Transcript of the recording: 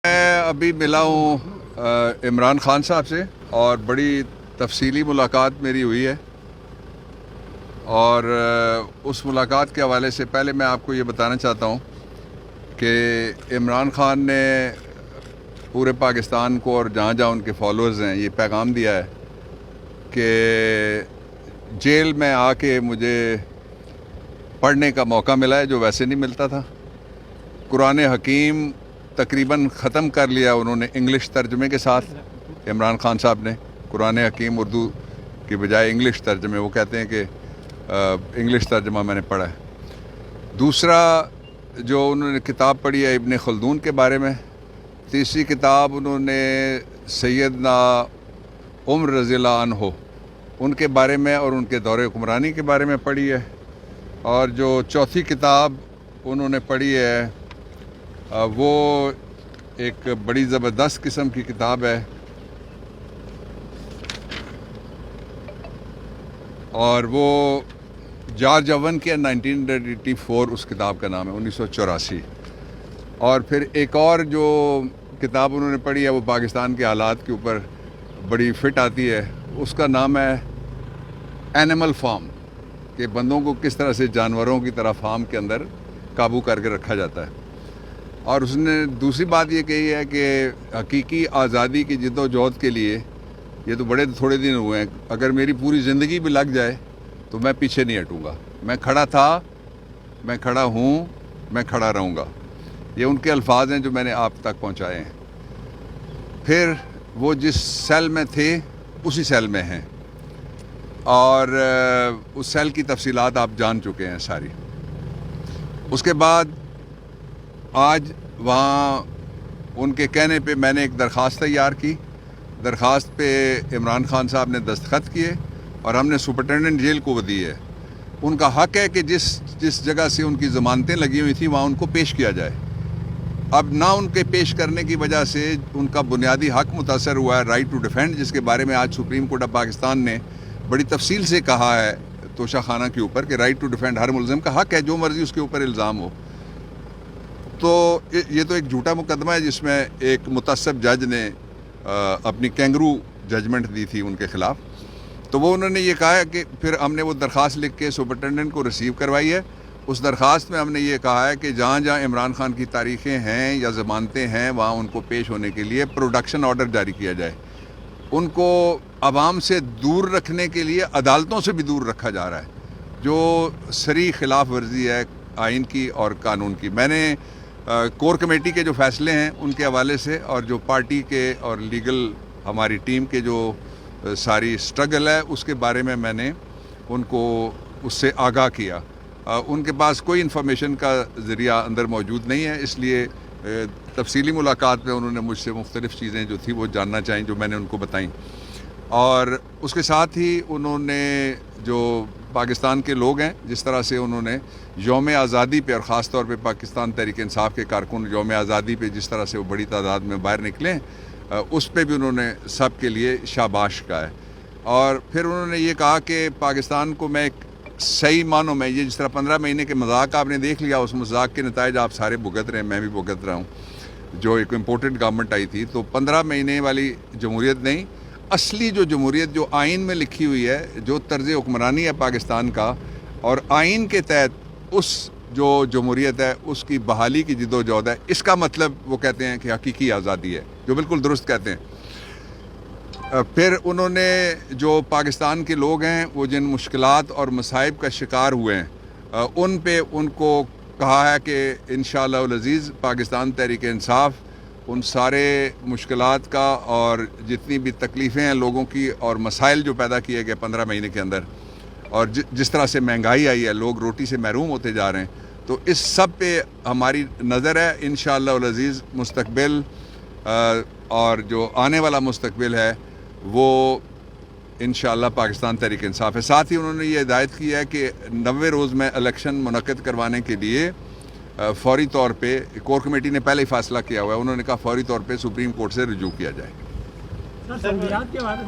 میں ابھی ملا ہوں عمران خان صاحب سے اور بڑی تفصیلی ملاقات میری ہوئی ہے، اور اس ملاقات کے حوالے سے پہلے میں آپ کو یہ بتانا چاہتا ہوں کہ عمران خان نے پورے پاکستان کو اور جہاں جہاں ان کے فالوورز ہیں یہ پیغام دیا ہے کہ جیل میں آ کے مجھے پڑھنے کا موقع ملا ہے جو ویسے نہیں ملتا تھا۔ قرآن حکیم تقریباً ختم کر لیا انہوں نے انگلش ترجمے کے ساتھ، عمران خان صاحب نے قرآن حکیم اردو کی بجائے انگلش ترجمے، وہ کہتے ہیں کہ انگلش ترجمہ میں نے پڑھا ہے۔ دوسرا جو انہوں نے کتاب پڑھی ہے ابن خلدون کے بارے میں۔ تیسری کتاب انہوں نے سیدنا عمر رضی اللہ عنہ ان کے بارے میں اور ان کے دور حکمرانی کے بارے میں پڑھی ہے۔ اور جو چوتھی کتاب انہوں نے پڑھی ہے وہ ایک بڑی زبردست قسم کی کتاب ہے، اور وہ جارج اوون کے 1984 اس کتاب کا نام ہے، 1984۔ اور پھر ایک اور جو کتاب انہوں نے پڑھی ہے وہ پاکستان کے حالات کے اوپر بڑی فٹ آتی ہے، اس کا نام ہے اینیمل فارم، کہ بندوں کو کس طرح سے جانوروں کی طرح فارم کے اندر قابو کر کے رکھا جاتا ہے۔ اور اس نے دوسری بات یہ کہی ہے کہ حقیقی آزادی کی جد و جہد کے لیے یہ تو بڑے تھوڑے دن ہوئے ہیں، اگر میری پوری زندگی بھی لگ جائے تو میں پیچھے نہیں ہٹوں گا، میں کھڑا تھا، میں کھڑا ہوں، میں کھڑا رہوں گا۔ یہ ان کے الفاظ ہیں جو میں نے آپ تک پہنچائے ہیں۔ پھر وہ جس سیل میں تھے اسی سیل میں ہیں، اور اس سیل کی تفصیلات آپ جان چکے ہیں ساری۔ اس کے بعد آج وہاں ان کے کہنے پہ میں نے ایک درخواست تیار کی، درخواست پہ عمران خان صاحب نے دستخط کیے اور ہم نے سپرنٹینڈنٹ جیل کو وہ دی ہے۔ ان کا حق ہے کہ جس جگہ سے ان کی ضمانتیں لگی ہوئی تھیں وہاں ان کو پیش کیا جائے۔ اب نہ ان کے پیش کرنے کی وجہ سے ان کا بنیادی حق متاثر ہوا ہے، رائٹ ٹو ڈیفینڈ، جس کے بارے میں آج سپریم کورٹ آف پاکستان نے بڑی تفصیل سے کہا ہے توشہ خانہ کے اوپر کہ رائٹ ٹو ڈیفینڈ ہر ملزم کا حق ہے، جو مرضی اس کے اوپر الزام ہو۔ تو یہ تو ایک جھوٹا مقدمہ ہے جس میں ایک متعصب جج نے اپنی کینگرو ججمنٹ دی تھی ان کے خلاف۔ تو وہ انہوں نے یہ کہا ہے کہ پھر ہم نے وہ درخواست لکھ کے سپرنٹینڈنٹ کو ریسیو کروائی ہے۔ اس درخواست میں ہم نے یہ کہا ہے کہ جہاں جہاں عمران خان کی تاریخیں ہیں یا ضمانتیں ہیں وہاں ان کو پیش ہونے کے لیے پروڈکشن آرڈر جاری کیا جائے۔ ان کو عوام سے دور رکھنے کے لیے عدالتوں سے بھی دور رکھا جا رہا ہے، جو صریح خلاف ورزی ہے آئین کی اور قانون کی۔ میں نے کور کمیٹی کے جو فیصلے ہیں ان کے حوالے سے اور جو پارٹی کے اور لیگل ہماری ٹیم کے جو ساری سٹرگل ہے اس کے بارے میں نے ان کو اس سے آگاہ کیا۔ ان کے پاس کوئی انفارمیشن کا ذریعہ اندر موجود نہیں ہے، اس لیے تفصیلی ملاقات میں انہوں نے مجھ سے مختلف چیزیں جو تھی وہ جاننا چاہیں جو میں نے ان کو بتائیں۔ اور اس کے ساتھ ہی انہوں نے جو پاکستان کے لوگ ہیں جس طرح سے انہوں نے یوم آزادی پہ اور خاص طور پہ پاکستان تحریک انصاف کے کارکن یوم آزادی پہ جس طرح سے وہ بڑی تعداد میں باہر نکلے اس پہ بھی انہوں نے سب کے لیے شاباش کہا ہے۔ اور پھر انہوں نے یہ کہا کہ پاکستان کو میں ایک صحیح معنوں میں، یہ جس طرح 15 مہینے کے مذاق آپ نے دیکھ لیا، اس مذاق کے نتائج آپ سارے بھگت رہے ہیں، میں بھی بھگت رہا ہوں، جو ایک امپورٹنٹ گورنمنٹ آئی تھی۔ تو 15 مہینے والی جمہوریت نہیں، اصلی جو جمہوریت جو آئین میں لکھی ہوئی ہے، جو طرز حکمرانی ہے پاکستان کا، اور آئین کے تحت اس جو جمہوریت ہے اس کی بحالی کی جد و جہد ہے، اس کا مطلب وہ کہتے ہیں کہ حقیقی آزادی ہے، جو بالکل درست کہتے ہیں۔ پھر انہوں نے جو پاکستان کے لوگ ہیں وہ جن مشکلات اور مصائب کا شکار ہوئے ہیں ان پہ ان کو کہا ہے کہ انشاءاللہ العزیز پاکستان تحریک انصاف ان سارے مشکلات کا اور جتنی بھی تکلیفیں ہیں لوگوں کی اور مسائل جو پیدا کیے گئے 15 مہینے کے اندر، اور جس طرح سے مہنگائی آئی ہے، لوگ روٹی سے محروم ہوتے جا رہے ہیں، تو اس سب پہ ہماری نظر ہے۔ انشاءاللہ العزیز مستقبل اور جو آنے والا مستقبل ہے وہ انشاءاللہ پاکستان تحریک انصاف ہے۔ ساتھ ہی انہوں نے یہ ہدایت کی ہے کہ 90 روز میں الیکشن منعقد کروانے کے لیے فوری طور پہ کور کمیٹی نے پہلے ہی فیصلہ کیا ہوا ہے، انہوں نے کہا فوری طور پہ سپریم کورٹ سے رجوع کیا جائے۔